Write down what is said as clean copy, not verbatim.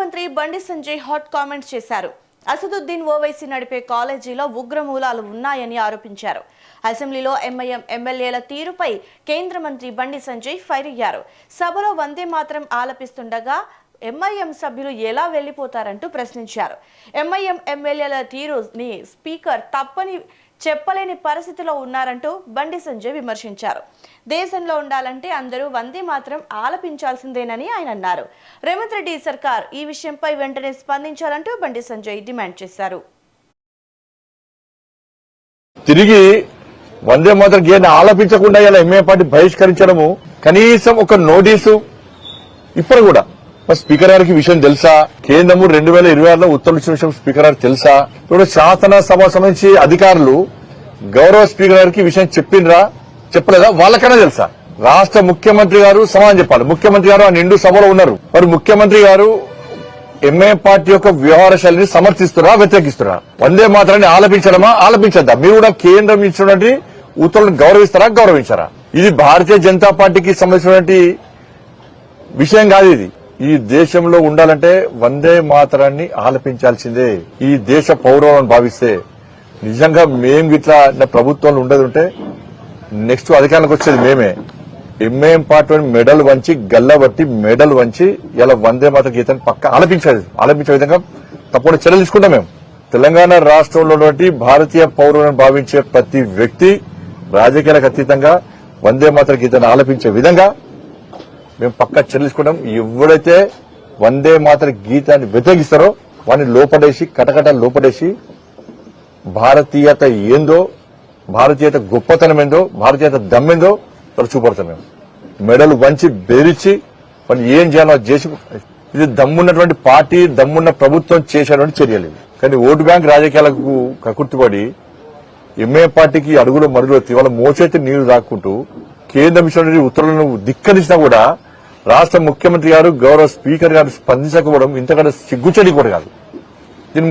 మంత్రి Bandi Sanjay hot comments చేశారు. అసదుద్దీన్ ఓవైసీ నడిపే కాలేజీలో ఉగ్రమూలాలు ఉన్నాయని ఆరోపించారు. అసెంబ్లీలో ఎంఐఎం ఎమ్మెల్యేల తీరుపై కేంద్ర మంత్రి బండి సంజయ్ ఫైర్ అయ్యారు. సభలో వందే మాత్రం ఆలపిస్తుండగా ఎంఐఎం సభ్యులు ఎలా వెళ్లిపోతారంటూ ప్రశ్నించారు. ఎంఐఎం ఎమ్మెల్యేల తీరుని స్పీకర్ తప్పని చెప్పలేని పరిస్థితిలో ఉన్నారంటూ బండి సంజయ్ విమర్శించారు. దేశంలో ఉండాలంటే అందరూ వందే మాత్రం ఆలపించాల్సిందేనని ఆయన అన్నారు. రేవంత్ రెడ్డి సర్కార్ ఈ విషయంపై వెంటనే స్పందించాలంటూ బండి సంజయ్ డిమాండ్ చేశారు. తిరిగి వందే మాత్రం గేయాన్ని ఆలపించకుండా ఇలా ఎంఏ పార్టీ బహిష్కరించడము, కనీసం ఒక నోటీసు ఇప్పుడు కూడా స్పీకర్ గారికి విషయం తెలుసా? కేంద్రము 2026లో ఉత్తర్వులు ఇచ్చిన విషయం స్పీకర్ గారికి తెలుసా? ఇప్పుడు శాసనసభ సంబంధించి అధికారులు గౌరవ స్పీకర్ గారికి విషయం చెప్పిండ్రా చెప్పలేదా? వాళ్ళకైనా తెలుసా? రాష్ట్ర ముఖ్యమంత్రి గారు సమాధానం చెప్పాలి. ముఖ్యమంత్రి గారు ఆ నిండు సభలో ఉన్నారు. మరి ముఖ్యమంత్రి గారు ఎంఏ పార్టీ యొక్క వ్యవహార శైలిని సమర్థిస్తున్నా వ్యతిరేకిస్తున్నా? వందే మాత్రాన్ని ఆలపించడమా ఆలపించద్దా? మీరు కూడా కేంద్రం ఇచ్చినటువంటి ఉత్తర్వులను గౌరవిస్తారా గౌరవించారా? ఇది భారతీయ జనతా పార్టీకి సంబంధించినటువంటి విషయం కాదు. ఇది ఈ దేశంలో ఉండాలంటే వందే మాతరాన్ని ఆలపించాల్సిందే. ఈ దేశ పౌరవులను భావిస్తే నిజంగా మేం ఇట్లా ప్రభుత్వంలో ఉండదు ఉంటే నెక్స్ట్ అధికారంలోకి వచ్చేది మేమే. ఎంఏఎం పార్టీ మెడల్ వంచి గల్లబట్టి మెడల్ వంచి ఇలా వందే మాత గీతాన్ని పక్క ఆలపించే విధంగా తప్పకుండా చర్యలు తీసుకుంటాం. మేము తెలంగాణ రాష్ట్రంలో ఉన్నటువంటి భారతీయ పౌరులను భావించే ప్రతి వ్యక్తి రాజకీయాలకు అతీతంగా వందే మాత గీతాన్ని ఆలపించే విధంగా మేము పక్కా చెల్లించుకుంటాం. ఎవరైతే వందే మాతర గీతాన్ని వ్యతిరేకిస్తారో వాడిని లోపడేసి కటకట లోపడేసి భారతీయత ఏందో, భారతీయత గొప్పతనం ఏందో, భారతీయత దమ్మెందో వాళ్ళు చూపడతాం. మేము మెడలు వంచి బెదిరించి వాళ్ళు ఏం చేయాలో చేసి, ఇది దమ్మున్నటువంటి పార్టీ దమ్మున్న ప్రభుత్వం చేసేటువంటి చర్యలు. కానీ ఓటు బ్యాంక్ రాజకీయాలకు కకుర్తిపడి ఎంఏ పార్టీకి అడుగులో మరుగులో వాళ్ళ మోచేతి నీళ్లు దాక్కుంటూ కేంద్రం ఇచ్చినటువంటి ఉత్తర్వులను ధిక్కరించినా కూడా రాష్ట్ర ముఖ్యమంత్రి గారు గౌరవ స్పీకర్ గారు స్పందించకపోవడం ఇంతకంటే సిగ్గుచేటి కూడా కాదు. దీని